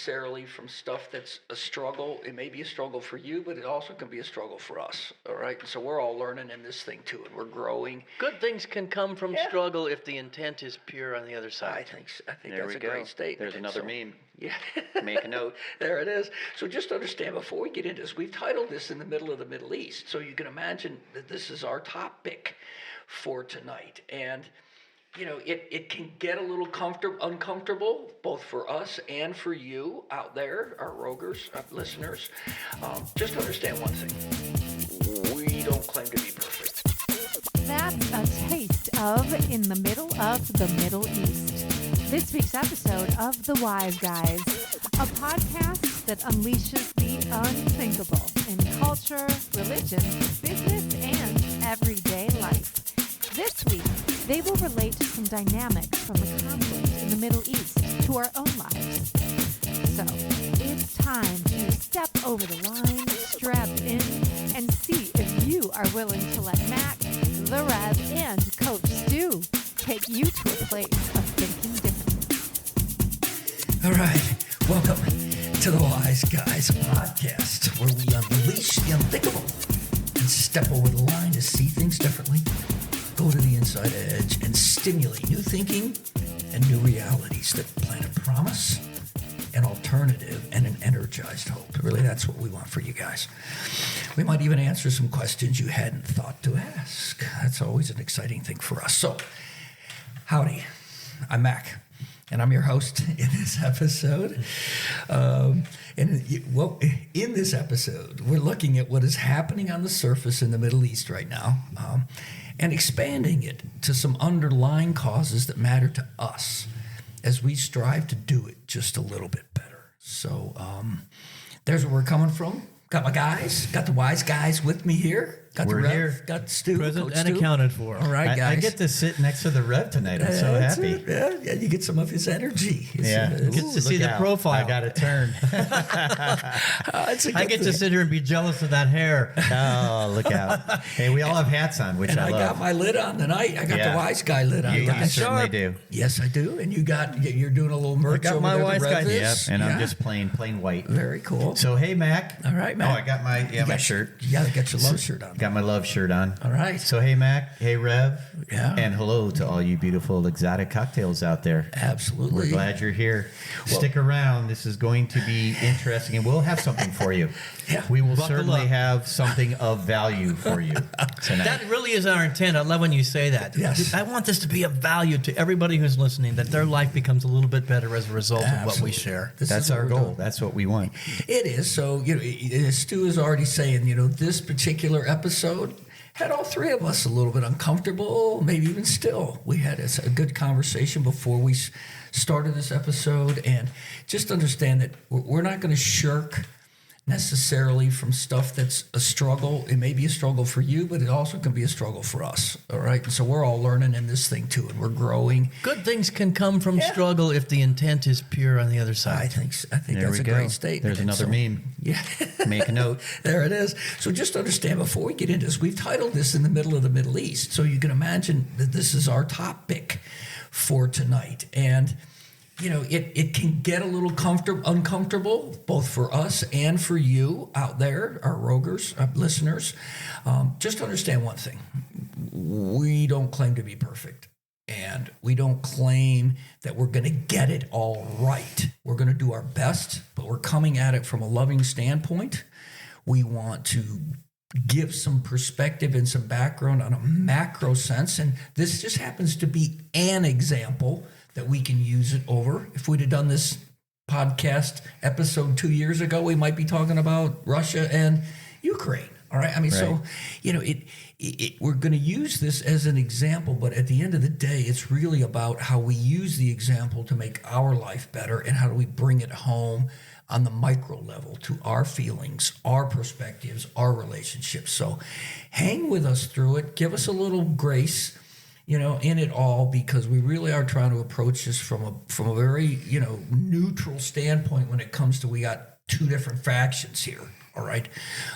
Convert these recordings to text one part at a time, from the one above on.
necessarily from stuff that's a struggle. It may be a struggle for you, but it also can be a struggle for us. All right. And so we're all learning in this thing too, and we're growing. Good things can come from struggle if the intent is pure on the other side. I think that's a great statement. There's another meme. Yeah. Make a note. There it is. So just understand, before we get into this, we've titled this In the Middle of the Middle East. So you can imagine that this is our topic for tonight. And it can get a little uncomfortable, both for us and for you out there, our rogers, our listeners. Just understand one thing. We don't claim to be perfect. That's a taste of In the Middle of the Middle East. This week's episode of The Wise Guys, a podcast that unleashes the unthinkable in culture, religion, business, and everyday life. This week, they will relate some dynamics from the conflict in the Middle East to our own lives. So, it's time to step over the line, strap in, and see if you are willing to let Mac, the Rev, and Coach Stu take you to a place of thinking differently. All right, welcome to the Wise Guys podcast, where we unleash the unthinkable and step over the line to see things differently, go to the inside edge, and stimulate new thinking and new realities that plant a promise, an alternative, and an energized hope. Really, that's what we want for you guys. We might even answer some questions you hadn't thought to ask. That's always an exciting thing for us. So, howdy, I'm Mac, and I'm your host in this episode. In this episode, we're looking at what is happening on the surface in the Middle East right now, and expanding it to some underlying causes that matter to us as we strive to do it just a little bit better. So there's where we're coming from. Got my guys, got the Wise Guys with me here. Got We're the Rev, here. got Stu, Present Coach and Stu. accounted for. All right, guys. I get to sit next to the Rev tonight. I'm so That's happy. it. Yeah, you get some of his energy. Get to see the profile. I got a turn. It's a good I get to thing. sit here and be jealous of that hair. Oh, look out. Hey, we all have hats on, which And I I got love. my lid on tonight. I got the Wise Guy lid on. You guys. certainly do. Yes, I do. And you're doing a little merch got over my there. Wise the Guy. Rev Yep, is. and Yeah. I'm just plain white. Very cool. So, hey, Mac. All right, Mac. Oh, I got my got shirt. You got to get your love shirt on. Got my love shirt on. All right. So, hey, Mac. Hey, Rev. Yeah. And hello to all you beautiful exotic cocktails out there. Absolutely. We're glad you're here. Stick around. This is going to be interesting, and we'll have something for you. Yeah. We will Buckle certainly up. have something of value for you tonight. That really is our intent. I love when you say that. Yes. I want this to be of value to everybody who's listening, that their life becomes a little bit better as a result of what we Absolutely. share. This That's is what our we're goal. doing. That's what we want. It is. So, as Stu is already saying, this particular episode had all three of us a little bit uncomfortable, maybe even still. We had a good conversation before we started this episode, and just understand that we're not going to shirk necessarily from stuff that's a struggle. It may be a struggle for you, but it also can be a struggle for us. All right. And so we're all learning in this thing too, and we're growing. Good things can come from struggle if the intent is pure on the other I side. think There that's we a go. great statement. There's And another so- meme. Yeah. Make a note. There it is. So just understand, before we get into this, we've titled this In the Middle of the Middle East. So you can imagine that this is our topic for tonight. And it can get a little uncomfortable, both for us and for you out there, our rogers, our listeners. Just understand one thing. We don't claim to be perfect. And we don't claim that we're going to get it all right. We're going to do our best, but we're coming at it from a loving standpoint. We want to give some perspective and some background on a macro sense. And this just happens to be an example that we can use it over. If we'd have done this podcast episode 2 years ago, we might be talking about Russia and Ukraine. All right. I mean, so, we're going to use this as an example, but at the end of the day, it's really about how we use the example to make our life better, and how do we bring it home on the micro level to our feelings, our perspectives, our relationships. So hang with us through it. Give us a little grace, in it all, because we really are trying to approach this from a very, neutral standpoint when it comes to, we got two different factions here. All right.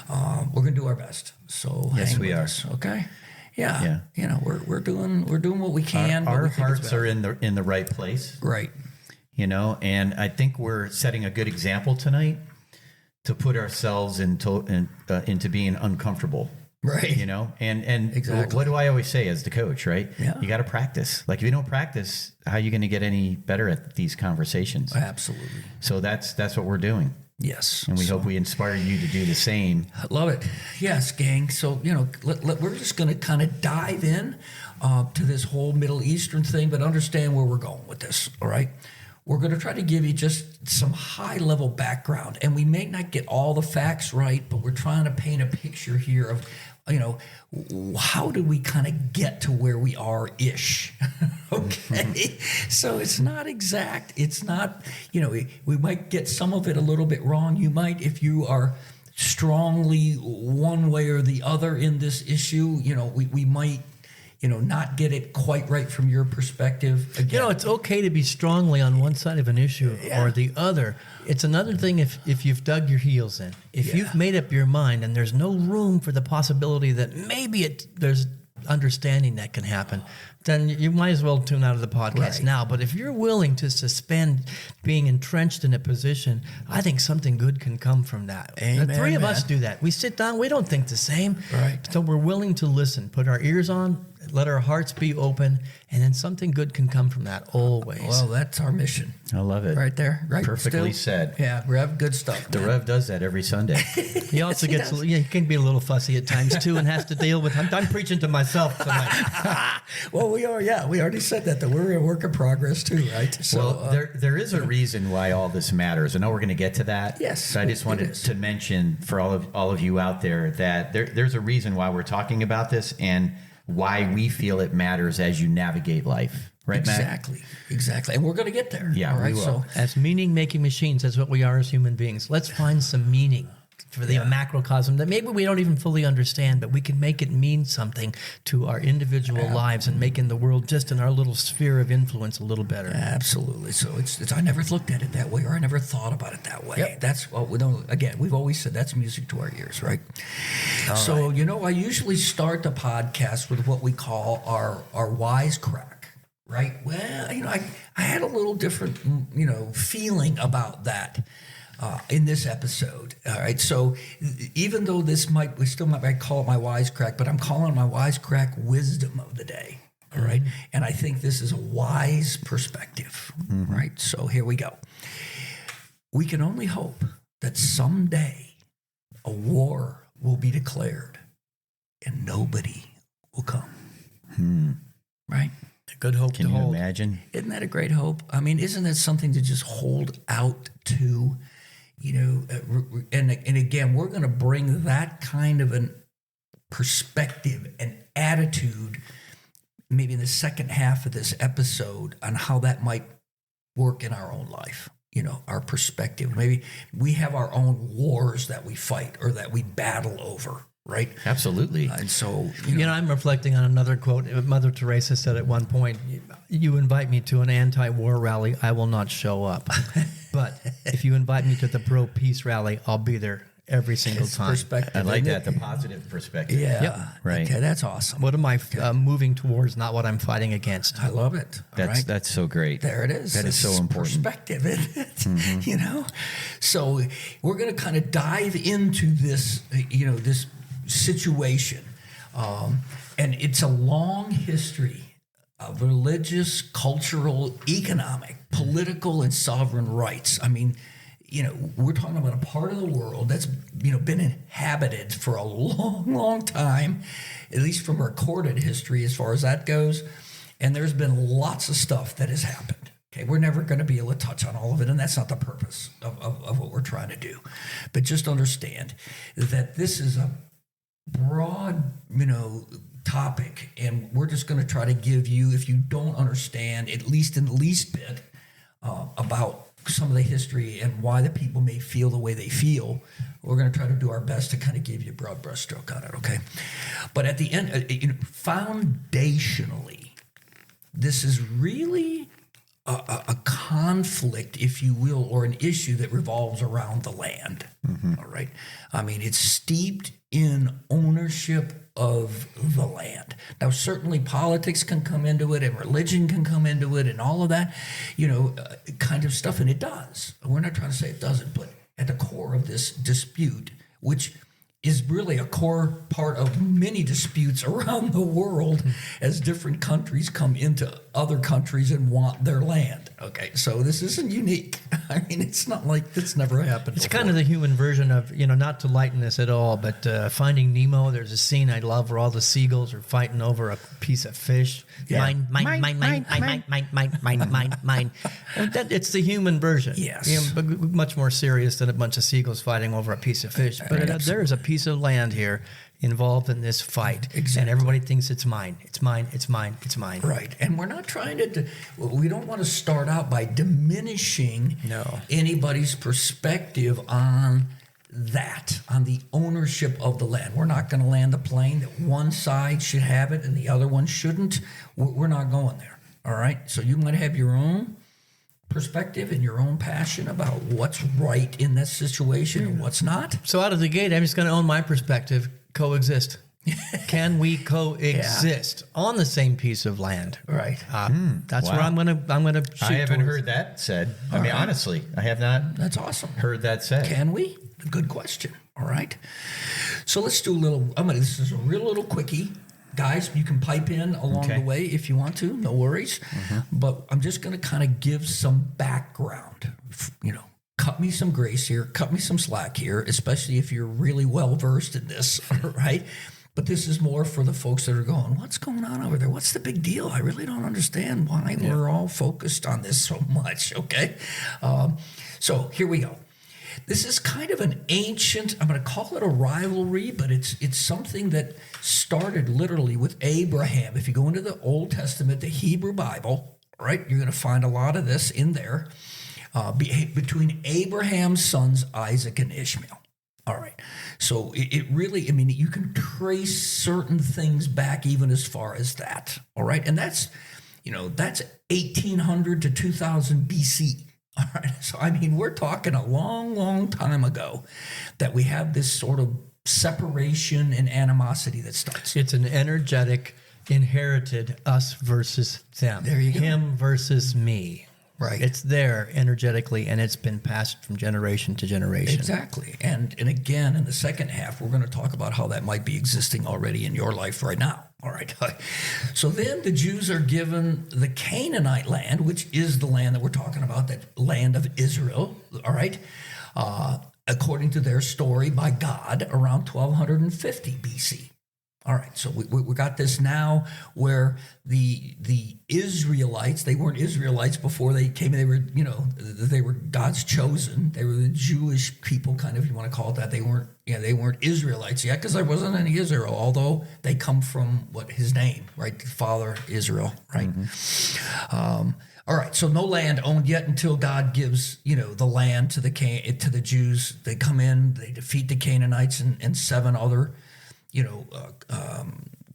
We're going to do our best. So Yes, hang we with are. us, okay? Yeah. We're doing what we can. but Our we think it's hearts are better. in the right place. Right. and I think we're setting a good example tonight to put ourselves into being uncomfortable. Right. And Exactly. what do I always say as the coach, right? Yeah. You got to practice. Like if you don't practice, how are you going to get any better at these conversations? Absolutely. So that's what we're doing. Yes. And we So- hope we inspire you to do the same. I love it. Yes, gang. So, we're just going to kind of dive in to this whole Middle Eastern thing, but understand where we're going with this. All right. We're going to try to give you just some high level background, and we may not get all the facts right, but we're trying to paint a picture here of, how did we kind of get to where we are ish? Okay. So it's not exact. It's not, we might get some of it a little bit wrong. You might, if you are strongly one way or the other in this issue, we might, not get it quite right from your perspective. Again, It's okay to be strongly on one side of an issue or the other. It's another thing if you've dug your heels in. If you've made up your mind and there's no room for the possibility that maybe there's understanding that can happen, then you might as well tune out of the podcast now. But if you're willing to suspend being entrenched in a position, I think something good can come from that. Amen, the three of us man. do that. We sit down, we don't think the same. Right. So we're willing to listen, put our ears on, let our hearts be open, and then something good can come from that always. well, that's our mission I love it. right there. Right. Perfectly Still? said. Yeah. We have good stuff. The man. Rev does that every Sunday. He also gets, he can be a little fussy at times too, and has to deal with. I'm preaching to myself tonight. Well, we are. Yeah, we already said that we're a work in progress too, right? So Well, there is a reason why all this matters. I know we're going to get to that. Yes, But I just it wanted is. to mention for all of you out there that there's a reason why we're talking about this and why we feel it matters as you navigate life. Right, Matt? Exactly. And we're going to get there. Yeah, all right. we will. As meaning-making machines, that's what we are as human beings. Let's find some meaning for the macrocosm that maybe we don't even fully understand, but we can make it mean something to our individual lives and making the world just in our little sphere of influence a little better. Absolutely. So it's I never looked at it that way, or I never thought about it that way. Yep. That's what we don't. Again, we've always said that's music to our ears, right? So I usually start the podcast with what we call our wisecrack. Right. Well, I had a little different, feeling about that in this episode. All right. So even though we still might call it my wisecrack, but I'm calling it my wisecrack wisdom of the day. All right. And I think this is a wise perspective. Right. So here we go. We can only hope that someday a war will be declared and nobody will come. Right. A good hope Can to you hold. imagine? Isn't that a great hope? I mean, isn't that something to just hold out to, and again, we're going to bring that kind of an perspective and attitude maybe in the second half of this episode on how that might work in our own life. Our perspective. Maybe we have our own wars that we fight or that we battle over, right? Absolutely. And so, I'm reflecting on another quote. Mother Teresa said at one point, "You invite me to an anti-war rally, I will not show up. But if you invite me to the pro-peace rally, I'll be there every single time." perspective. I like isn't that, it? the positive perspective. Yeah. Yep. Right. Okay, that's awesome. What am I moving towards, not what I'm fighting against? I love it. All right. That's so great. There it is. That is so It's important. Perspective, isn't it? So we're going to kind of dive into this, this situation, and it's a long history of religious, cultural, economic, political, and sovereign rights. I mean, we're talking about a part of the world that's, been inhabited for a long, long time, at least from recorded history as far as that goes. And there's been lots of stuff that has happened. Okay, we're never going to be able to touch on all of it, and that's not the purpose of what we're trying to do. But just understand that this is a broad, topic, and we're just going to try to give you, if you don't understand, at least in the least bit, about some of the history and why the people may feel the way they feel, we're going to try to do our best to kind of give you a broad brushstroke on it, okay? But at the end, foundationally, this is really a conflict, if you will, or an issue that revolves around the land. All right. I mean, it's steeped in ownership of the land. Now, certainly politics can come into it and religion can come into it and all of that, kind of stuff. And it does. We're not trying to say it doesn't, but at the core of this dispute, which is really a core part of many disputes around the world as different countries come into other countries and want their land. Okay, so this isn't unique. I mean, it's not like this never happened It's before. kind of the human version of, not to lighten this at all, but Finding Nemo, there's a scene I love where all the seagulls are fighting over a piece of fish. Yeah. Mine. It's the human version. Yes. But much more serious than a bunch of seagulls fighting over a piece of fish. But there's a piece of land here involved in this fight. Exactly. And everybody thinks it's mine. It's mine. It's mine. It's mine. Right. And we're not trying to, we don't want to start out by diminishing anybody's perspective on that, on the ownership of the land. We're not going to land a plane that one side should have it and the other one shouldn't. We're not going there. All right. So you might have your own perspective and your own passion about what's right in that situation and what's not. So out of the gate, I'm just going to own my perspective. Coexist. Can we coexist on the same piece of land? Right. That's where I'm gonna shoot. I haven't towards. heard that said. I mean, honestly, I have not That's awesome. heard that said. Can we? Good question. All right. So let's do a little, this is a real little quickie. Guys, you can pipe in along the way if you want to, no worries. But I'm just going to kind of give some background, cut me some grace here, cut me some slack here, especially if you're really well versed in this, right? But this is more for the folks that are going, what's going on over there? What's the big deal? I really don't understand why we're all focused on this so much, okay? So here we go. This is kind of an ancient, I'm going to call it a rivalry, but it's something that started literally with Abraham. If you go into the Old Testament, the Hebrew Bible, right, you're going to find a lot of this in there. Between Abraham's sons, Isaac and Ishmael. All right. So it really, you can trace certain things back even as far as that. All right. And that's 1800 to 2000 BC. All right. So, we're talking a long, long time ago that we have this sort of separation and animosity that starts. It's an energetic, inherited us versus them. There you go. Him versus me. Right. It's there energetically, and it's been passed from generation to generation. Exactly. And again, in the second half, we're going to talk about how that might be existing already in your life right now. All right. So then the Jews are given the Canaanite land, which is the land that we're talking about, that land of Israel. All right. According to their story by God, around 1250 BC. All right, so we got this now where the Israelites, they weren't Israelites before they came. They were God's chosen. They were the Jewish people, kind of, if you want to call it that. They weren't Israelites yet, because there wasn't any Israel, although they come from his name, right? Father Israel, right? All right, so no land owned yet until God gives, the land to the Jews. They come in, they defeat the Canaanites and seven other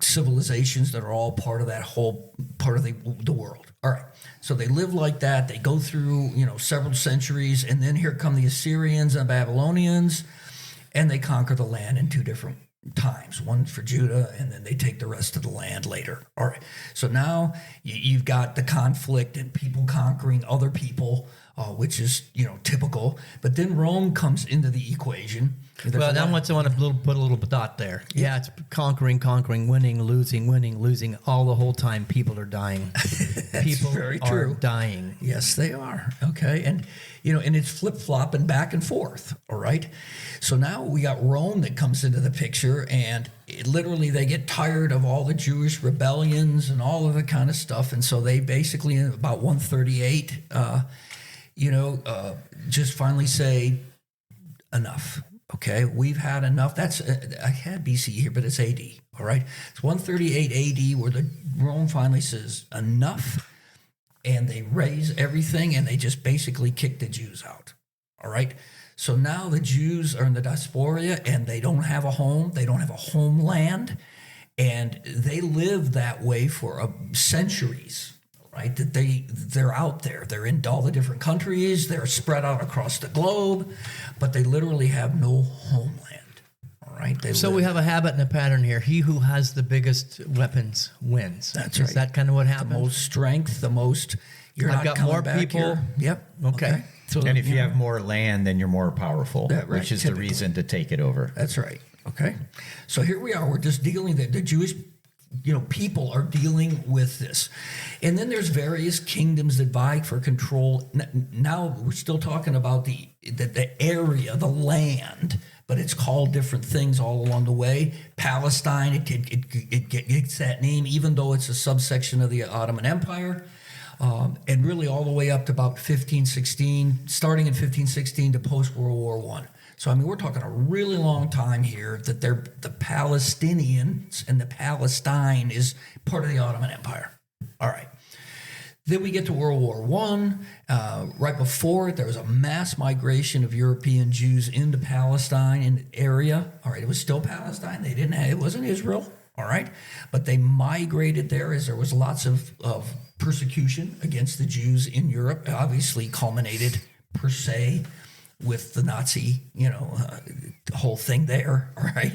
civilizations that are all part of that whole part of the world. All right. So they live like that. They go through, several centuries. And then here come the Assyrians and Babylonians, and they conquer the land in two different times. One for Judah, and then they take the rest of the land later. All right. So now you've got the conflict and people conquering other people, which is, typical. But then Rome comes into the equation. Well, now I want to put a little dot there. Yeah, it's conquering, winning, losing. All the whole time, people are dying. People very are true. dying. Yes, they are. Okay. And, and it's flip-flopping back and forth. All right. So now we got Rome that comes into the picture, and literally they get tired of all the Jewish rebellions and all of the kind of stuff. And so they basically, in about 138, just finally say, enough. Okay, we've had enough. That's I had BC here, but it's AD. All right, it's 138 AD where the Rome finally says enough, and they raise everything, and they just basically kick the Jews out. All right, so now the Jews are in the diaspora, and they don't have a home. They don't have a homeland, and they live that way for centuries. right? That they're out there. They're in all the different countries. They're spread out across the globe, but they literally have no homeland. All right. So we have a habit and a pattern here. He who has the biggest weapons wins. That's right. Is that kind of what the happened? most strength, the most. I've got more people. Here. Yep. Okay. So, And if you have more land, then you're more powerful, Right, which is typically. the reason to take it over. That's right. Okay. So here we are. We're just dealing the Jewish, people are dealing with this, and then there's various kingdoms that vie for control. Now we're still talking about the area, the land, but it's called different things all along the way. Palestine, it gets that name, even though it's a subsection of the Ottoman Empire. And really all the way up to about 1516, starting in 1516 to post-World War I. So, I mean, we're talking a really long time here that they're the Palestinians, and the Palestine is part of the Ottoman Empire. All right. Then we get to World War I. Right before it, there was a mass migration of European Jews into Palestine in the area. All right, it was still Palestine. It wasn't Israel. All right. But they migrated there as there was lots of persecution against the Jews in Europe, obviously culminated per se with the Nazi, the whole thing there, all right?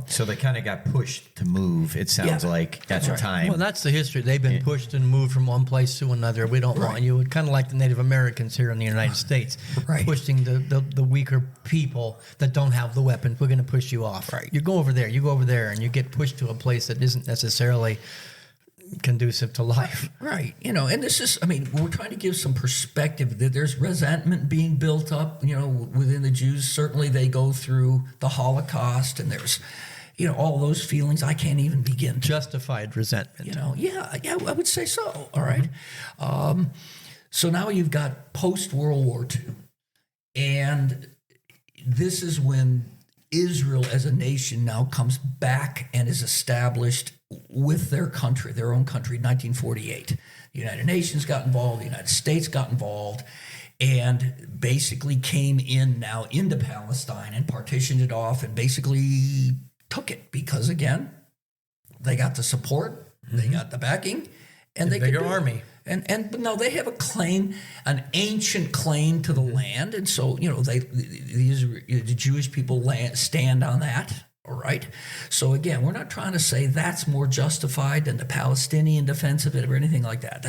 So they kind of got pushed to move, it sounds like, at the time. Well, that's the history. They've been pushed and moved from one place to another. We don't want you. Kind of like the Native Americans here in the United States, pushing the weaker people that don't have the weapons. We're going to push you off. Right. You go over there, and you get pushed to a place that isn't necessarily conducive to life. Right. And this is, we're trying to give some perspective that there's resentment being built up, within the Jews. Certainly they go through the Holocaust, and there's, all those feelings I can't even begin to. Justified resentment. Yeah, I would say so. All right. So now you've got post-World War II, and this is when Israel as a nation now comes back and is established with their country, their own country, 1948. The United Nations got involved, the United States got involved, and basically came in now into Palestine and partitioned it off and basically took it because, again, they got the support, they got the backing, and they could bigger do it. army. But now they have a claim, an ancient claim to the land, and so the Jewish people stand on that. All right. So again, we're not trying to say that's more justified than the Palestinian defense of it or anything like that.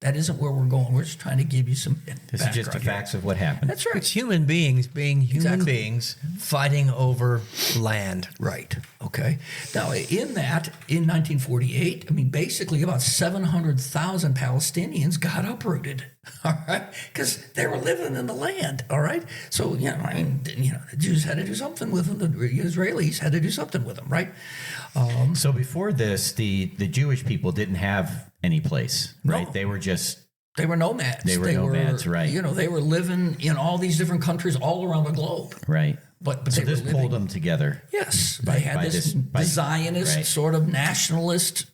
That isn't where we're going. We're just trying to give you some This is just the facts of what happened. That's right. It's human beings being human beings fighting over land. Right. Okay. Now, in 1948, basically about 700,000 Palestinians got uprooted. All right, because they were living in the land. All right. So the Jews had to do something with them. The Israelis had to do something with them. Right. So before this, the Jewish people didn't have any place, right? No. They were nomads. They were nomads, right? They were living in all these different countries all around the globe. right. But So they this were living, pulled them together. Yes, they had by this this- Zionist right. sort of nationalist,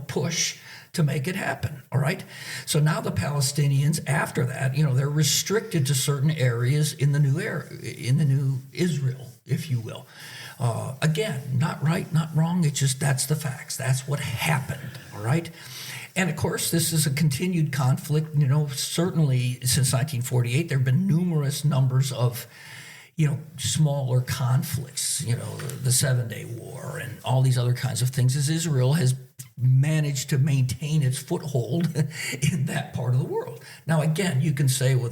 push to make it happen. All right. So now the Palestinians, after that, they're restricted to certain areas in the new Israel, if you will. Again, not right, not wrong. It's just that's the facts. That's what happened. All right. And of course, this is a continued conflict. Certainly since 1948, there have been numerous numbers of smaller conflicts, the 7-Day War and all these other kinds of things, as Israel has managed to maintain its foothold in that part of the world. Now, again, you can say, well,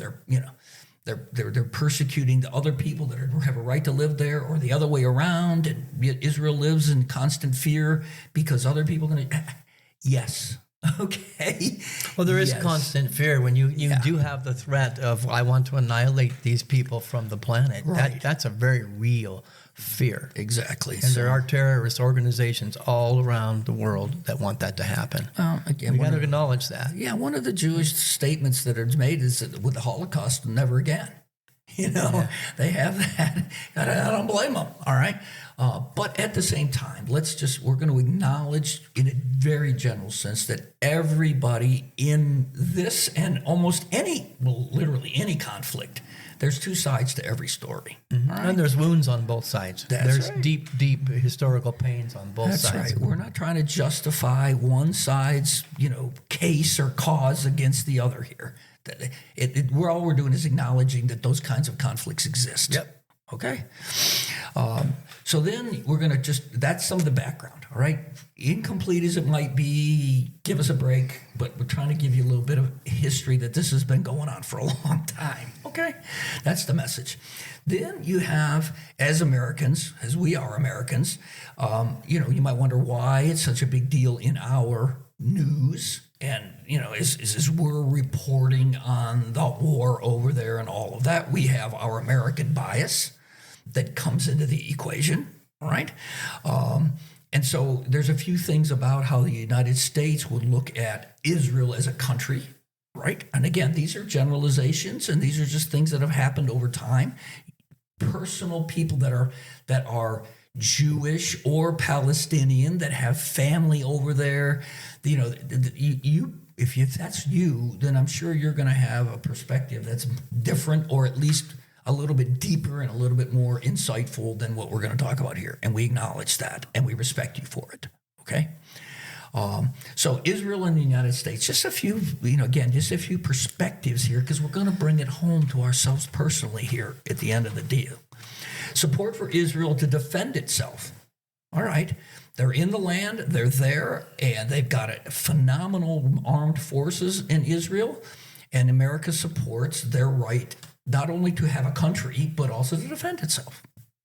they're persecuting the other people that have a right to live there, or the other way around, and Israel lives in constant fear because other people are going to. Yes. Okay. Well, there is constant fear when you do have the threat of, I want to annihilate these people from the planet. Right. That's a very real fear. Exactly. And there are terrorist organizations all around the world that want that to happen. Again, We got to acknowledge that. one of the Jewish statements that are made is that with the Holocaust, never again. They have that. I don't blame them. All right. But at the same time, we're going to acknowledge in a very general sense that everybody in this and almost literally any conflict, there's two sides to every story. Mm-hmm. All right? And there's wounds on both sides. There's right. deep historical pains on both sides. That's right. We're not trying to justify one side's, case or cause against the other here. We're doing is acknowledging that those kinds of conflicts exist. Yep. Okay. So then we're going to that's some of the background, all right? Incomplete as it might be, give us a break, but we're trying to give you a little bit of history that this has been going on for a long time, okay? That's the message. Then you have, as Americans, as we are Americans, you might wonder why it's such a big deal in our news. And, as we're reporting on the war over there and all of that, we have our American bias that comes into the equation, right? And so there's a few things about how the United States would look at Israel as a country, right? And again, these are generalizations, and these are just things that have happened over time. Personal people that are Jewish or Palestinian that have family over there, if that's you, then I'm sure you're going to have a perspective that's different, or at least a little bit deeper and a little bit more insightful than what we're going to talk about here. And we acknowledge that, and we respect you for it. Okay. So Israel and the United States, just a few perspectives here, because we're going to bring it home to ourselves personally here at the end of the deal. Support for Israel to defend itself. All right. They're in the land, they're there, and they've got phenomenal armed forces in Israel, and America supports their right not only to have a country, but also to defend itself.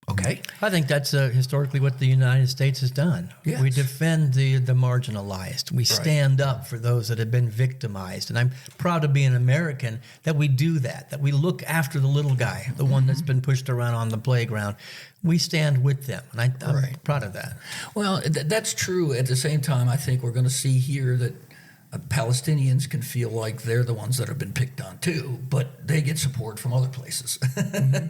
Okay? I think that's historically what the United States has done. Yes. We defend the marginalized. We stand up for those that have been victimized. And I'm proud to be an American that we do that we look after the little guy, the one that's been pushed around on the playground. We stand with them, and I'm proud of that. Well, that's true. At the same time, I think we're going to see here that Palestinians can feel like they're the ones that have been picked on too, but they get support from other places,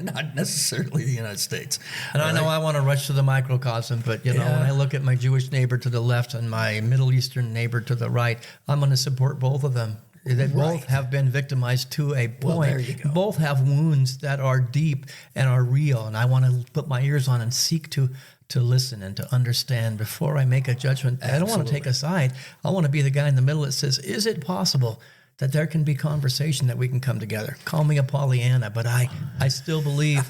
not necessarily the United States. And I know I want to rush to the microcosm, but when I look at my Jewish neighbor to the left and my Middle Eastern neighbor to the right, I'm going to support both of them. They both have been victimized to a point. Well, there you go. Both have wounds that are deep and are real, and I want to put my ears on and seek to listen and to understand before I make a judgment. Absolutely. I don't want to take a side. I want to be the guy in the middle that says, is it possible that there can be conversation, that we can come together? Call me a Pollyanna, but I still believe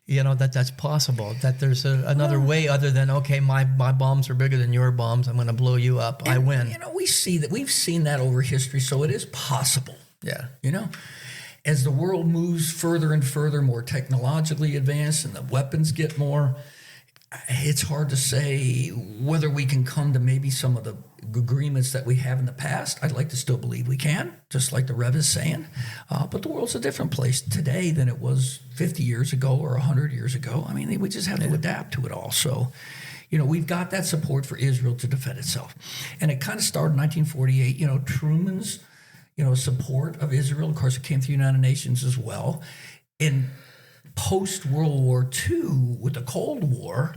that's possible, that there's another way other than, okay, my bombs are bigger than your bombs, I'm going to blow you up, I win. We've seen that over history, so it is possible. Yeah. As the world moves further and further, more technologically advanced, and the weapons get more, it's hard to say whether we can come to maybe some of the agreements that we have in the past. I'd like to still believe we can, just like the Rev is saying. But the world's a different place today than it was 50 years ago or 100 years ago. I mean, we just have to adapt to it all. So, we've got that support for Israel to defend itself. And it kind of started in 1948, Truman's, support of Israel. Of course, it came through the United Nations as well. In post-World War II, with the Cold War,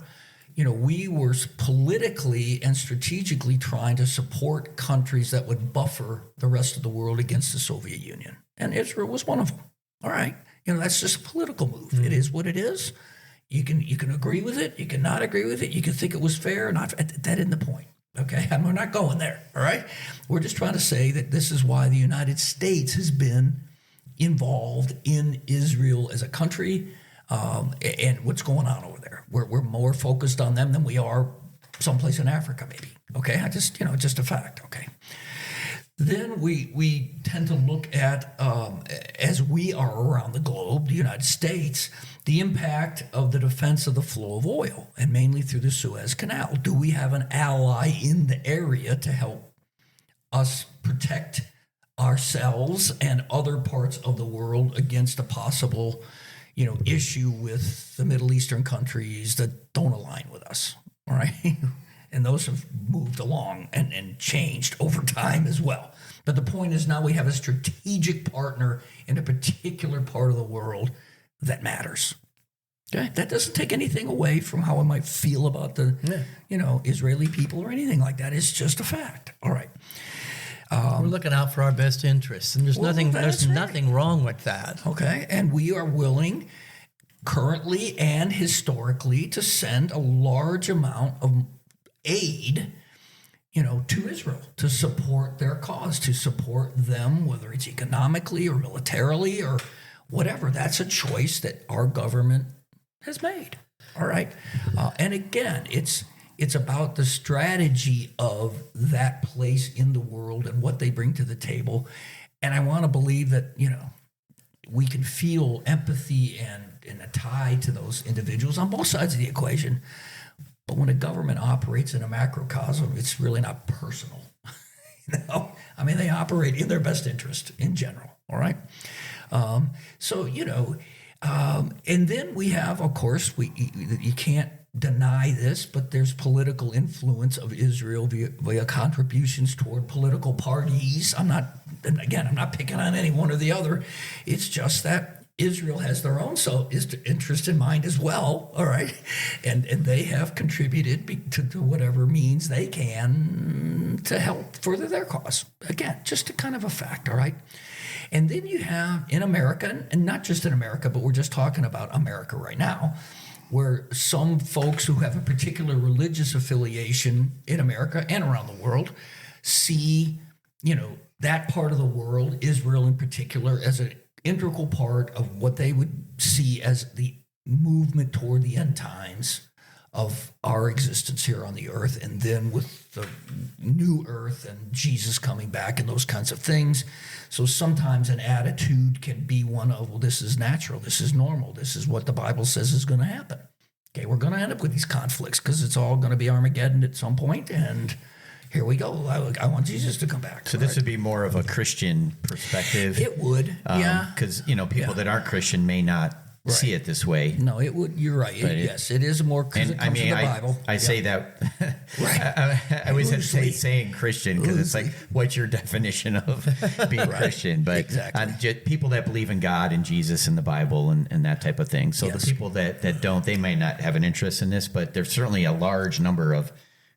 we were politically and strategically trying to support countries that would buffer the rest of the world against the Soviet Union. And Israel was one of them. All right. That's just a political move. It is what it is. You can agree with it. You can not agree with it. You can think it was fair or not. That isn't the point. Okay. And we're not going there. All right. We're just trying to say that this is why the United States has been involved in Israel as a country, and what's going on over there. We're more focused on them than we are someplace in Africa, maybe. Okay, just a fact. Okay. Then we tend to look at, as we are around the globe, the United States, the impact of the defense of the flow of oil, and mainly through the Suez Canal. Do we have an ally in the area to help us protect ourselves and other parts of the world against a possible, issue with the Middle Eastern countries that don't align with us, all right? And those have moved along and changed over time as well. But the point is now we have a strategic partner in a particular part of the world that matters. Okay, that doesn't take anything away from how I might feel about the, Israeli people or anything like that. It's just a fact. All right. We're looking out for our best interests, and there's nothing wrong with that. Okay, and we are willing, currently and historically, to send a large amount of aid, to Israel to support their cause, to support them, whether it's economically or militarily or whatever. That's a choice that our government has made. All right. And again, it's about the strategy of that place in the world and what they bring to the table. And I want to believe that, we can feel empathy and a tie to those individuals on both sides of the equation. But when a government operates in a macrocosm, it's really not personal. They operate in their best interest in general. All right. And then we have, of course, you can't deny this, but there's political influence of Israel via contributions toward political parties. I'm not picking on any one or the other. It's just that Israel has their own interest in mind as well, all right? And they have contributed to whatever means they can to help further their cause. Again, just a kind of a fact, all right? And then you have in America, and not just in America, but we're just talking about America right now, where some folks who have a particular religious affiliation in America and around the world see, that part of the world, Israel in particular, as an integral part of what they would see as the movement toward the end times of our existence here on the earth, and then with the new earth and Jesus coming back and those kinds of things. So sometimes an attitude can be one of, well, this is natural, this is normal, this is what the Bible says is going to happen. Okay, we're going to end up with these conflicts because it's all going to be Armageddon at some point, and here we go. I want Jesus to come back. So this would be more of a Christian perspective. It would, yeah. Because, people that aren't Christian may not see it this way. No, it would. You're right. Yes, it is more because it comes from the Bible. I say that. Right. I always hesitate saying Christian because it's like, what's your definition of being Christian? But exactly. People that believe in God and Jesus and the Bible and that type of thing. So the people that don't, they may not have an interest in this, but there's certainly a large number of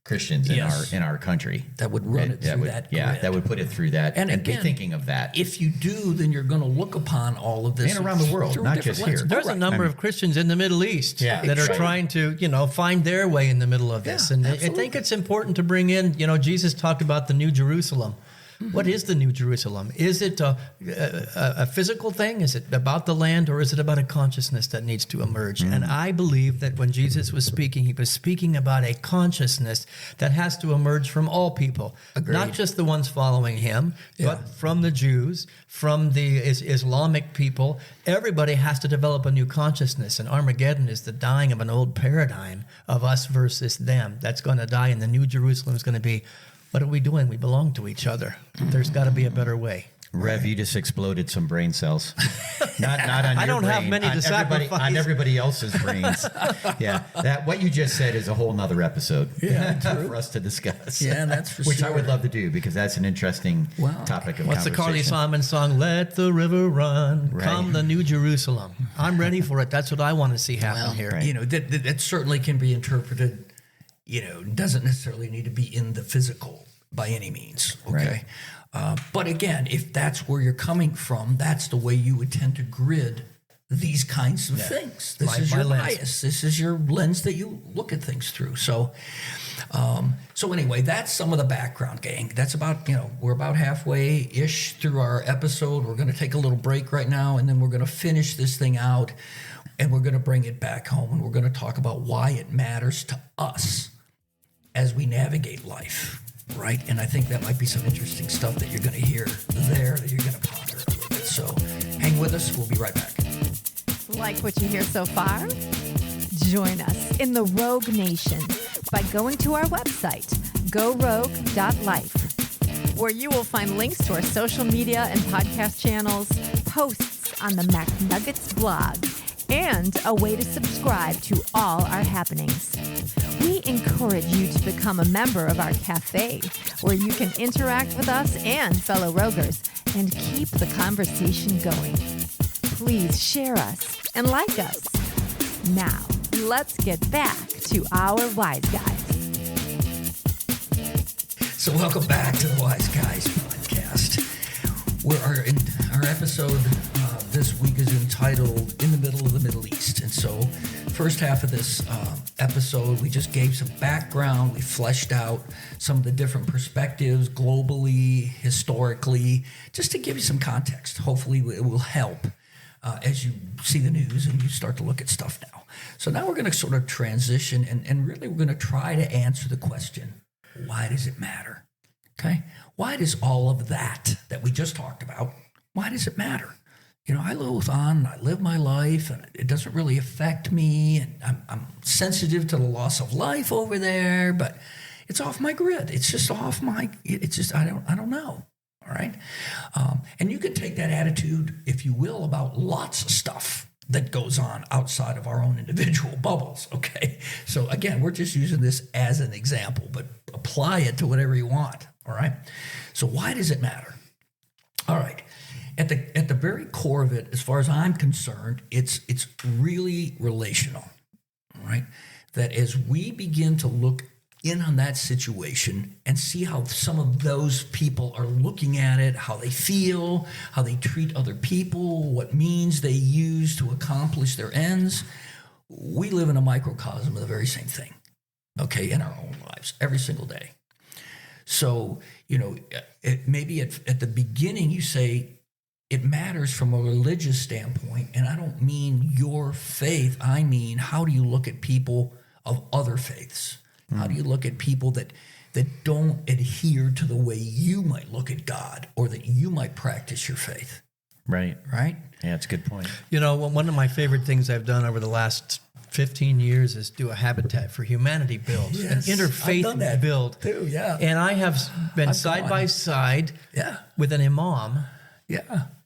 Christians in our country that would run it through that grid. That would put it through that and again, be thinking of that. If you do, then you're going to look upon all of this and around the world, not just here. There's a number of Christians in the Middle East that are trying to, find their way in the middle of this. And absolutely. I think it's important to bring in, Jesus talked about the New Jerusalem. What is the New Jerusalem? Is it a physical thing? Is it about the land, or is it about a consciousness that needs to emerge? And I believe that when Jesus was speaking, he was speaking about a consciousness that has to emerge from all people. Agreed. Not just the ones following him, but from the Jews, from the Islamic people. Everybody has to develop a new consciousness, and Armageddon is the dying of an old paradigm of us versus them. That's going to die, and the New Jerusalem is going to be, what are we doing? We belong to each other. There's got to be a better way. Rev, you just exploded some brain cells. Not on your I don't brain, have many to sacrifice. On everybody else's brains. That what you just said is a whole nother episode for us to discuss. Yeah, that's for Which sure. I would love to do because that's an interesting topic of What's the conversation. Carly Simon song? Let the river run, come the New Jerusalem. I'm ready for it. That's what I want to see happen here. Right. That certainly can be interpreted, doesn't necessarily need to be in the physical by any means, okay? Right. But again, if that's where you're coming from, that's the way you would tend to grid these kinds of things. This is your bias. This is your lens that you look at things through. So anyway, that's some of the background, gang. That's about, we're about halfway-ish through our episode. We're going to take a little break right now, and then we're going to finish this thing out, and we're going to bring it back home, and we're going to talk about why it matters to us as we navigate life. Right, and I think that might be some interesting stuff that you're going to hear there that you're going to ponder a little bit. So hang with us. We'll be right back. Like what you hear so far? Join us in the Rogue Nation by going to our website, gorogue.life, where you will find links to our social media and podcast channels, posts on the MacNuggets blog, and a way to subscribe to all our happenings. We encourage you to become a member of our cafe, where you can interact with us and fellow roguers and keep the conversation going. please share us and like us. Now, let's get back to our Wise Guys. So welcome back to the Wise Guys podcast. Our episode this week is entitled In the Middle of the Middle East. And so first half of this episode, we just gave some background. We fleshed out some of the different perspectives globally, historically, just to give you some context. Hopefully it will help as you see the news and you start to look at stuff now. So now we're going to sort of transition and really we're going to try to answer the question, why does it matter? Okay? Why does all of that we just talked about, why does it matter? You know, I live on, I live my life, and it doesn't really affect me, and I'm sensitive to the loss of life over there, but it's off my grid. It's just off my, it's just, I don't know, all right? And you can take that attitude, if you will, about lots of stuff that goes on outside of our own individual bubbles, okay? So again, we're just using this as an example, but apply it to whatever you want, all right? So why does it matter? All right. At the very core of it, as far as I'm concerned, it's really relational, all right? That as we begin to look in on that situation and see how some of those people are looking at it, how they feel, how they treat other people, what means they use to accomplish their ends, we live in a microcosm of the very same thing, okay, in our own lives, every single day. So, you know, maybe at the beginning you say, it matters from a religious standpoint, and I don't mean your faith. I mean, how do you look at people of other faiths? How do you look at people that don't adhere to the way you might look at God or that you might practice your faith? Right. Right? Yeah, that's a good point. You know, one of my favorite things I've done over the last 15 years is do a Habitat for Humanity build, Yes, an interfaith I've done that build. too, yeah. And I have been side by side with an imam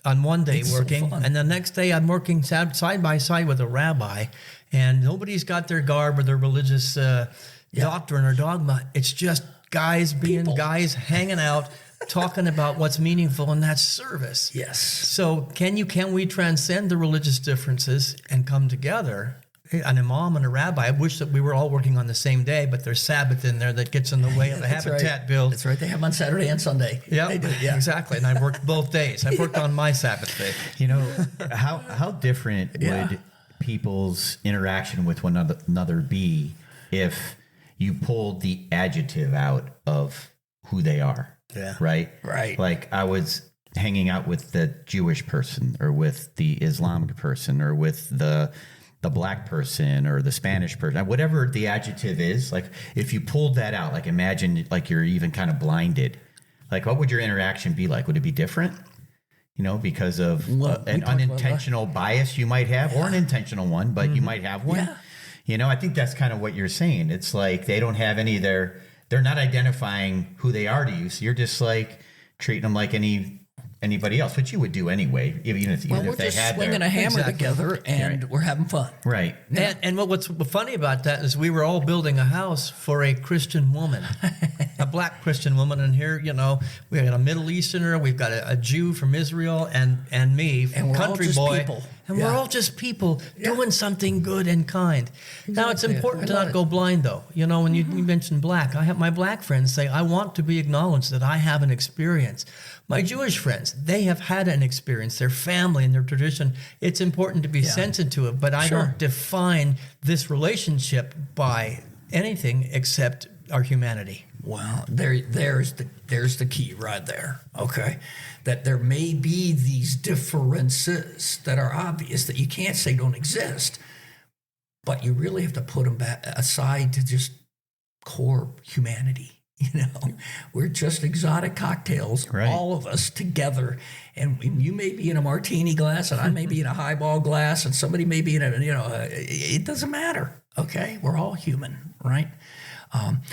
on one day It's so working, fun. and the next day I'm working side by side with a rabbi, and nobody's got their garb or their religious doctrine or dogma. It's just guys being guys, hanging out, talking about what's meaningful, and that's service. Yes. So can we transcend the religious differences and come together? An imam and a rabbi. I wish that we were all working on the same day, but there's Sabbath in there that gets in the way of the Habitat build. That's right. They have them on Saturday and Sunday. Yeah, They do, yeah. exactly. And I worked both days. I worked on my Sabbath day. You know, how different would people's interaction with one another be if you pulled the adjective out of who they are? Yeah. Right? Right. Like I was hanging out with the Jewish person or with the Islamic person or with the black person or the Spanish person, whatever the adjective is, like if you pulled that out, like imagine like you're even kind of blinded, like what would your interaction be like? Would it be different? You know, because of an unintentional bias you might have or an intentional one, but you might have one. Yeah. You know, I think that's kind of what you're saying. It's like they don't have any, they're not identifying who they are to you. So you're just like treating them like anybody else, which you would do anyway, even if Well, we're they just had swinging a hammer Exactly. together and we're having fun. Right. And what's funny about that is we were all building a house for a Christian woman, a black Christian woman. And here, you know, we got a Middle Easterner, we've got a Jew from Israel, and me, And we're all country just boy. people. And Yeah. we're all just people doing something good and kind. Now, it's Exactly. important to I love not it. go blind, though. You know, when you mentioned black, I have my black friends say, I want to be acknowledged that I have an experience. My Jewish friends, they have had an experience, their family and their tradition. It's important to be sensitive to it, but I Sure. don't define this relationship by anything except our humanity. Well, there's the key right there. Okay, that there may be these differences that are obvious that you can't say don't exist, but you really have to put them back aside to just core humanity. You know, we're just exotic cocktails, Right. all of us together, and you may be in a martini glass, and I may be in a highball glass, and somebody may be in a, you know, it doesn't matter. Okay, we're all human, right?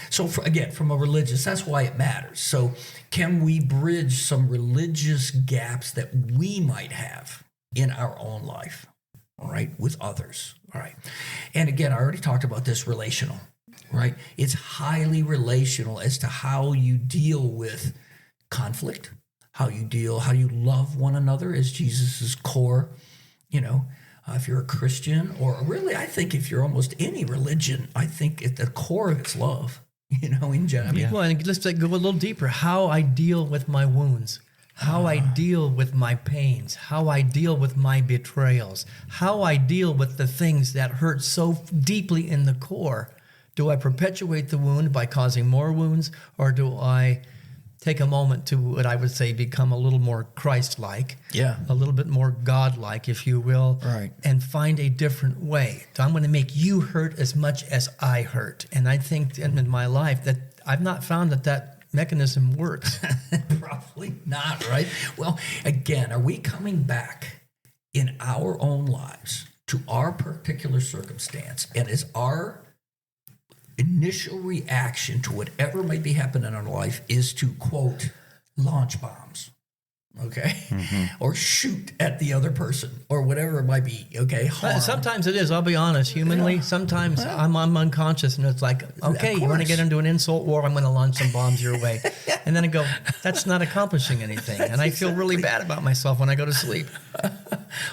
So again, from a religious, that's why it matters. So can we bridge some religious gaps that we might have in our own life, all right, with others, all right? And again, I already talked about this relational, right? It's highly relational as to how you deal with conflict, how you love one another as Jesus's core, if you're a Christian, or really, I think if you're almost any religion, I think at the core of it's love, in general. I mean, Well, and let's go a little deeper. How I deal with my wounds, how I deal with my pains, how I deal with my betrayals, how I deal with the things that hurt so deeply in the core. Do I perpetuate the wound by causing more wounds, or do I take a moment to, what I would say, become a little more Christ-like, a little bit more God-like, if you will, right, and find a different way? So I'm going to make you hurt as much as I hurt. And I think in my life that I've not found that mechanism works. Probably not, right? Well, again, are we coming back in our own lives to our particular circumstance, and is our initial reaction to whatever might be happening in our life is to, quote, launch bombs, okay? Or shoot at the other person, or whatever it might be, okay? Harm. Sometimes it is, I'll be honest, humanly. Sometimes I'm unconscious, and it's like, okay, you want to get into an insult war, I'm going to launch some bombs your way. And then I go, that's not accomplishing anything. And I feel really bad about myself when I go to sleep.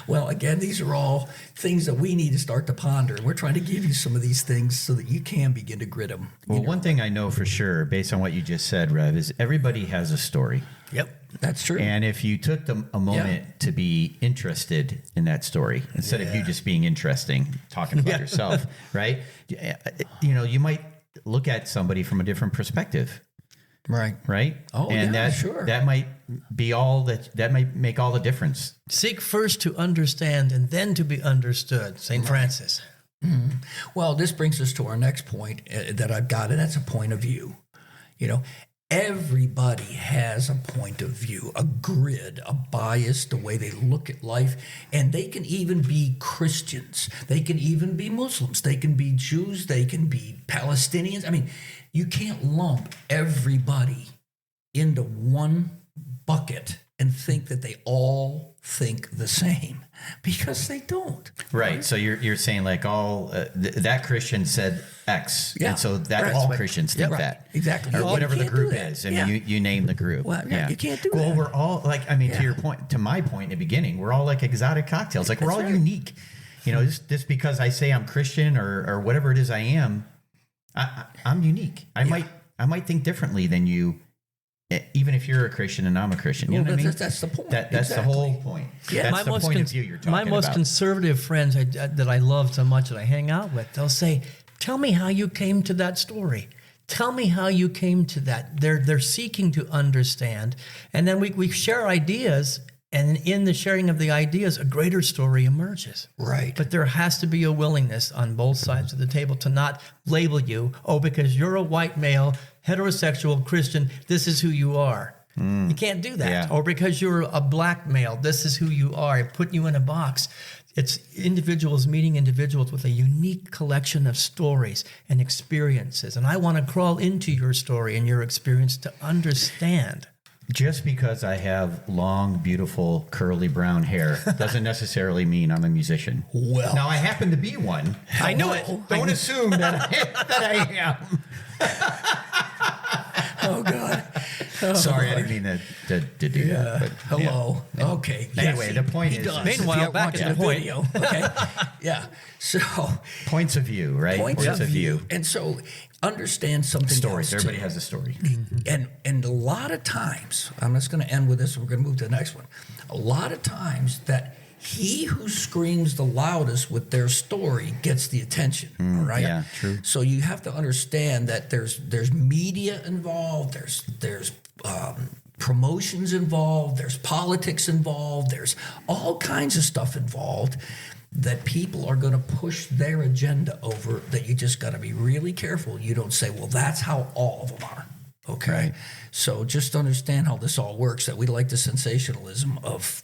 Well, again, these are all things that we need to start to ponder. And we're trying to give you some of these things so that you can begin to grit them. Well, one thing I know for sure, based on what you just said, Rev, is everybody has a story. Yep, that's true. And if you took a moment to be interested in that story, instead of you just being interesting, talking about yourself, right? You might look at somebody from a different perspective. Right. Oh, and that might be that might make all the difference. Seek first to understand and then to be understood. St. Francis. Well, this brings us to our next point that I've got, and that's a point of view. Everybody has a point of view, a grid, a bias, the way they look at life. And they can even be Christians. They can even be Muslims. They can be Jews. They can be Palestinians. I mean, you can't lump everybody into one bucket and think that they all think the same, because they don't. Right. So you're saying like all that Christian said X, and so that all Christians think that. Exactly. Or whatever the group is. I mean, you name the group. Well, you can't do that. Well, we're all like, I mean, to my point in the beginning, we're all like exotic cocktails. Like, we're all unique. Just because I say I'm Christian or whatever it is I am, I'm unique. I might think differently than you, even if you're a Christian and I'm a Christian. You know what I mean? That's the point. That's the whole point. Yeah. That's the point of view you're talking about. My most conservative friends that I love so much that I hang out with, they'll say, tell me how you came to that story. Tell me how you came to that. They're seeking to understand. And then we share ideas, and in the sharing of the ideas, a greater story emerges. Right. But there has to be a willingness on both sides of the table to not label you, because you're a white male, heterosexual Christian, this is who you are. You can't do that. Yeah. Or because you're a black male, this is who you are. I put you in a box. It's individuals meeting individuals with a unique collection of stories and experiences. And I want to crawl into your story and your experience to understand. Just because I have long, beautiful, curly brown hair doesn't necessarily mean I'm a musician. Well, now I happen to be one. I know it. Don't assume that I am. Oh, God. Oh, sorry, I didn't mean to do that. But, hello. Yeah. Okay. Anyway, the point he is. does. Meanwhile, back at the point. Video, okay. Yeah. So. Points of view, right? Points of view. And so understand something. Stories. Else Everybody too. has a story. And a lot of times, I'm just going to end with this, and we're going to move to the next one. A lot of times that he who screams the loudest with their story gets the attention, right? Yeah, true. So you have to understand that there's media involved, there's promotions involved, there's politics involved, there's all kinds of stuff involved that people are going to push their agenda over, that you just got to be really careful. You don't say, well, that's how all of them are. Okay. Right. So just understand how this all works, that we like the sensationalism of,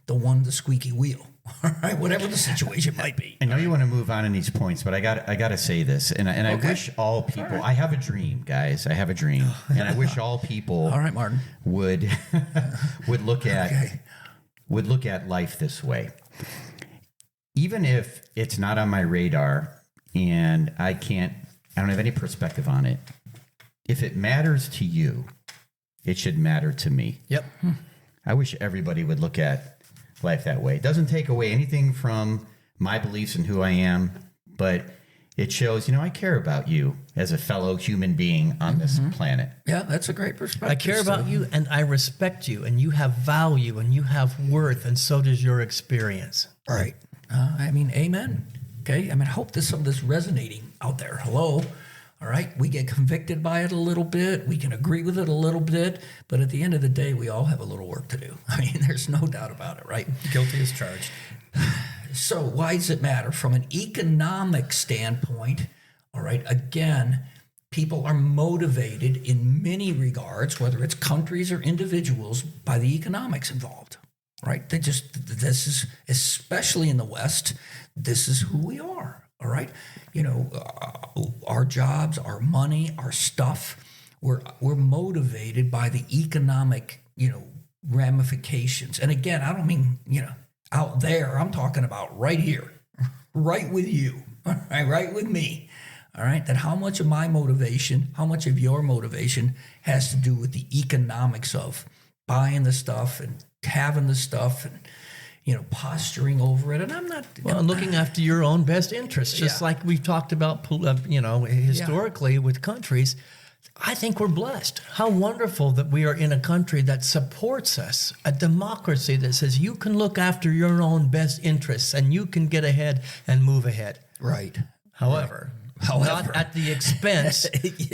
the squeaky wheel, all right, whatever the situation might be. I know you want to move on in these points, but I got to say this, and I wish all people. I have a dream, guys. I have a dream, and I wish all people. All right, Martin. Would look at life this way. Even if it's not on my radar, and I don't have any perspective on it. If it matters to you, it should matter to me. Yep. I wish everybody would look at life that way. It doesn't take away anything from my beliefs and who I am, but it shows, I care about you as a fellow human being on this planet. Yeah, that's a great perspective. I care about you and I respect you and you have value and you have worth and so does your experience. Right. Amen. Okay. I hope some of this resonating out there. Hello. All right. We get convicted by it a little bit. We can agree with it a little bit. But at the end of the day, we all have a little work to do. There's no doubt about it, right? Guilty as charged. So why does it matter? From an economic standpoint, all right, again, people are motivated in many regards, whether it's countries or individuals, by the economics involved, right? This is, especially in the West, this is who we are, all right? Our jobs, our money, our stuff, we're motivated by the economic, ramifications. And again, I don't mean, out there, I'm talking about right here, right with you, all right with me, all right? That how much of my motivation, how much of your motivation has to do with the economics of buying the stuff and having the stuff and, posturing over it. And I'm not... and looking after your own best interests, just like we've talked about, historically with countries. I think we're blessed. How wonderful that we are in a country that supports us, a democracy that says you can look after your own best interests and you can get ahead and move ahead. Right. However, not at the expense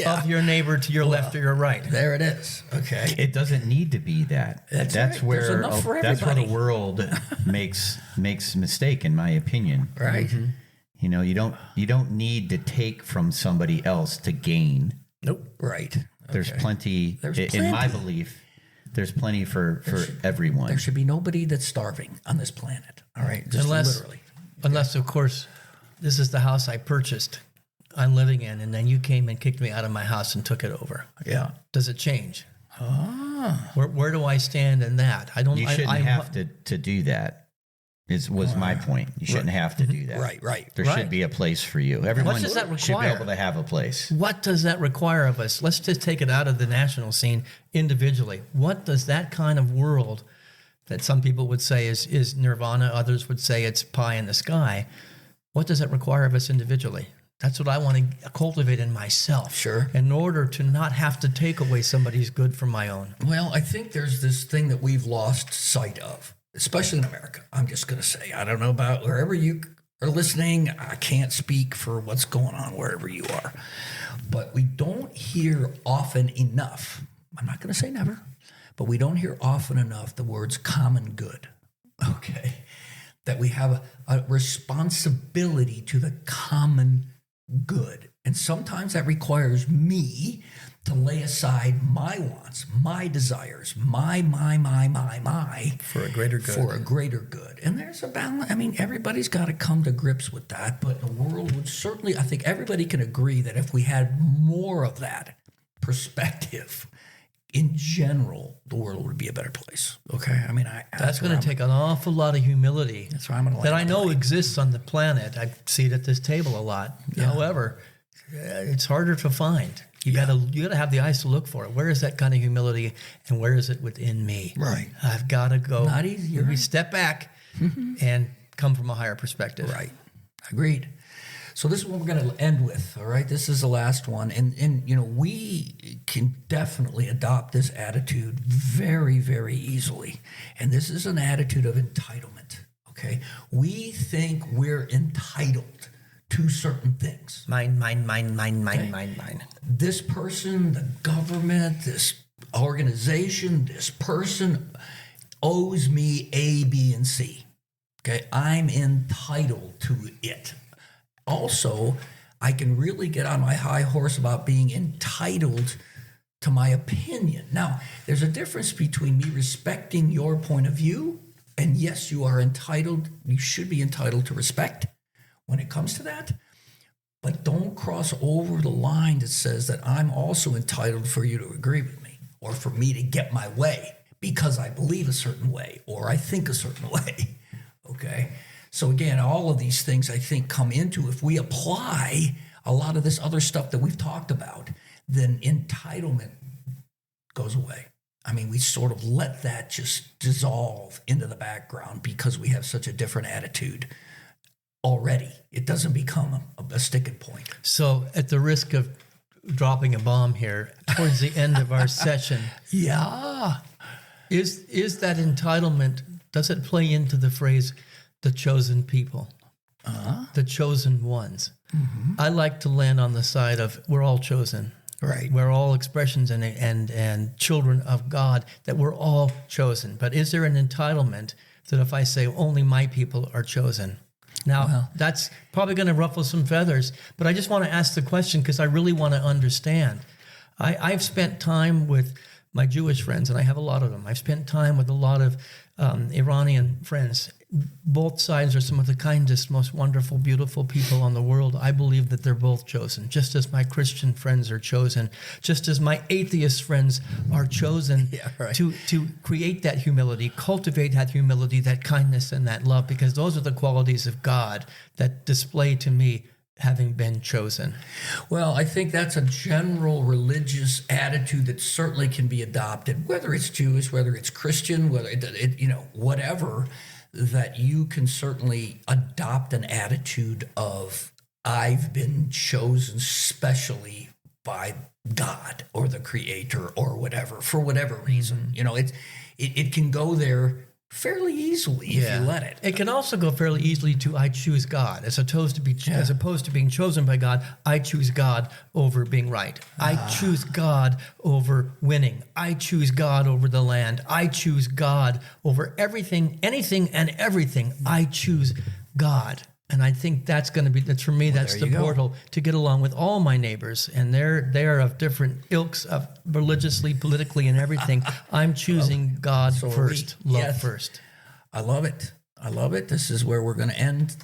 of your neighbor to your left or your right. There it is. Okay. It doesn't need to be that. That's right. where There's enough for that's where everybody. the world makes a mistake, in my opinion. Right. You don't need to take from somebody else to gain. Nope. Right. There's plenty. In my belief, there's plenty for everyone. There should be nobody that's starving on this planet. All right. Just literally. Unless, of course, this is the house I purchased, I'm living in, and then you came and kicked me out of my house and took it over. Yeah. Does it change? Where do I stand in that? I don't. You shouldn't have to do that. Was my point. You shouldn't have to do that. Right. There should be a place for you. Everyone does that should be require? able to have a place. What does that require of us? Let's just take it out of the national scene individually. What does that kind of world that some people would say is nirvana, others would say it's pie in the sky, what does that require of us individually? That's what I want to cultivate in myself. Sure. In order to not have to take away somebody's good from my own. Well, I think there's this thing that we've lost sight of, especially in America. I'm just going to say, I don't know about wherever you are listening. I can't speak for what's going on wherever you are. But we don't hear often enough. I'm not going to say never, but we don't hear often enough the words common good. Okay. That we have a responsibility to the common good. And sometimes that requires me to lay aside my wants, my desires, my. For a greater good. For a greater good. And there's a balance. Everybody's got to come to grips with that. But the world would certainly, I think everybody can agree that if we had more of that perspective, in general, the world would be a better place. Okay? That's going to take an awful lot of humility. That's where I'm going to that I know exists on the planet. I see it at this table a lot. Yeah. However, it's harder to find. You gotta have the eyes to look for it. Where is that kind of humility, and where is it within me? Right. I've got to go. Not easy. We step back and come from a higher perspective. Right. Agreed. So this is what we're going to end with. All right. This is the last one, and we can definitely adopt this attitude very, very easily. And this is an attitude of entitlement. Okay. We think we're entitled to certain things. Mine. This person, the government, this organization, this person owes me A, B, and C. Okay, I'm entitled to it. Also, I can really get on my high horse about being entitled to my opinion. Now, there's a difference between me respecting your point of view, and yes, you are entitled, you should be entitled to respect when it comes to that. But don't cross over the line that says that I'm also entitled for you to agree with me or for me to get my way because I believe a certain way or I think a certain way. Okay? So again, all of these things I think come into, if we apply a lot of this other stuff that we've talked about, then entitlement goes away. I mean, we sort of let that just dissolve into the background because we have such a different attitude already. It doesn't become a sticking point. So at the risk of dropping a bomb here, towards the end of our session, Yeah. is that entitlement, does it play into the phrase, the chosen people, the chosen ones? I like to land on the side of we're all chosen. Right. We're all expressions and children of God, that we're all chosen. But is there an entitlement that if I say only my people are chosen? Now, that's probably going to ruffle some feathers, but I just want to ask the question because I really want to understand. I've spent time with my Jewish friends, and I have a lot of them. I've spent time with a lot of Iranian friends. Both sides are some of the kindest, most wonderful, beautiful people on the world. I believe that they're both chosen, just as my Christian friends are chosen, just as my atheist friends are chosen to create that humility, cultivate that humility, that kindness, and that love, because those are the qualities of God that display to me having been chosen. Well, I think that's a general religious attitude that certainly can be adopted, whether it's Jewish, whether it's Christian, whether whatever, that you can certainly adopt an attitude of I've been chosen specially by God or the Creator or whatever, for whatever reason. It can go there fairly easily if you let it. It can also go fairly easily to I choose God, as opposed to being chosen by God. I choose God over being right. I choose God over winning. I choose God over the land. I choose God over everything, anything and everything. I choose God. And I think that's going to be, that's for me, that's the portal to get along with all my neighbors. And they're of different ilks of religiously, politically, and everything. I'm choosing God first, love first. I love it. I love it. This is where we're going to end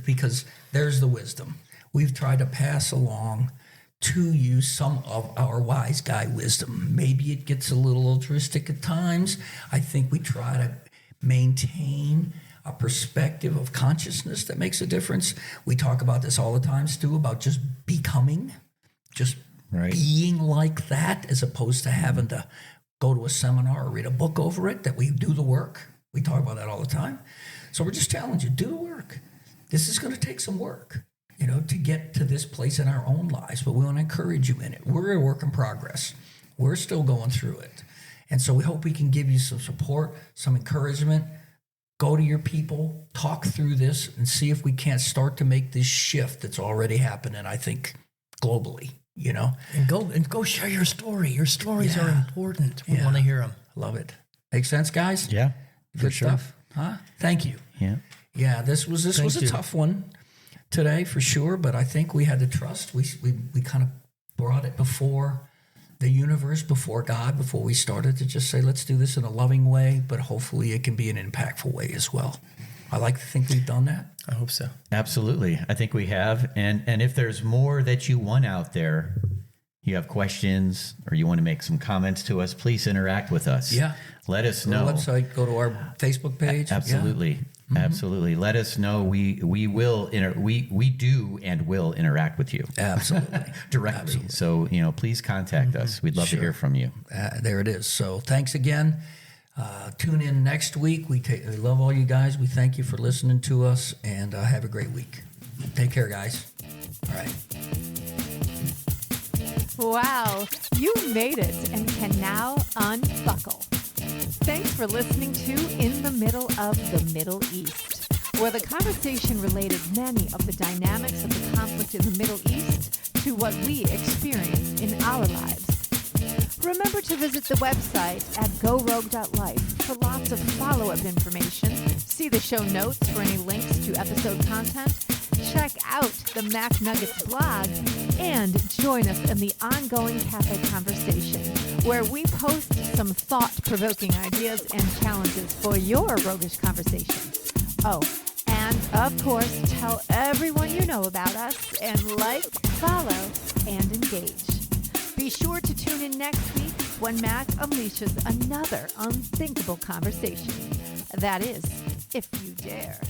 because there's the wisdom. We've tried to pass along to you some of our wise guy wisdom. Maybe it gets a little altruistic at times. I think we try to maintain a perspective of consciousness that makes a difference. We talk about this all the time, Stu, about just becoming, just being like that, as opposed to having to go to a seminar or read a book over it, that we do the work. We talk about that all the time. So we're just challenging you, do the work. This is going to take some work, to get to this place in our own lives, but we want to encourage you in it. We're a work in progress. We're still going through it. And so we hope we can give you some support, some encouragement. Go to your people, talk through this, and see if we can't start to make this shift that's already happening, I think, globally, And go share your story. Your stories are important. We want to hear them. Love it. Make sense, guys? Yeah, Good stuff. Huh? Thank you. Yeah. Yeah, this was a tough one today for sure, but I think we had to trust. We kind of brought it before the universe, before God, before we started to just say, let's do this in a loving way, but hopefully it can be an impactful way as well. I like to think we've done that. I hope so. Absolutely. I think we have. And if there's more that you want out there, you have questions or you want to make some comments to us, please interact with us. Yeah. Let us Go to know. the website, go to our Facebook page. Absolutely. Yeah. Mm-hmm. Absolutely. Let us know. We do and will interact with you. Absolutely. Directly. Absolutely. So, please contact us. We'd love to hear from you. There it is. So thanks again. Tune in next week. We love all you guys. We thank you for listening to us, and have a great week. Take care, guys. All right. Wow, you made it and can now unbuckle. Thanks for listening to In the Middle of the Middle East, where the conversation related many of the dynamics of the conflict in the Middle East to what we experience in our lives. Remember to visit the website at gorogue.life for lots of follow-up information, see the show notes for any links to episode content, check out the Mac Nuggets blog, and join us in the ongoing cafe conversation, where we post some thought-provoking ideas and challenges for your roguish conversations. Oh, and of course, tell everyone you know about us and like, follow, and engage. Be sure to tune in next week when Mac unleashes another unthinkable conversation. That is, if you dare.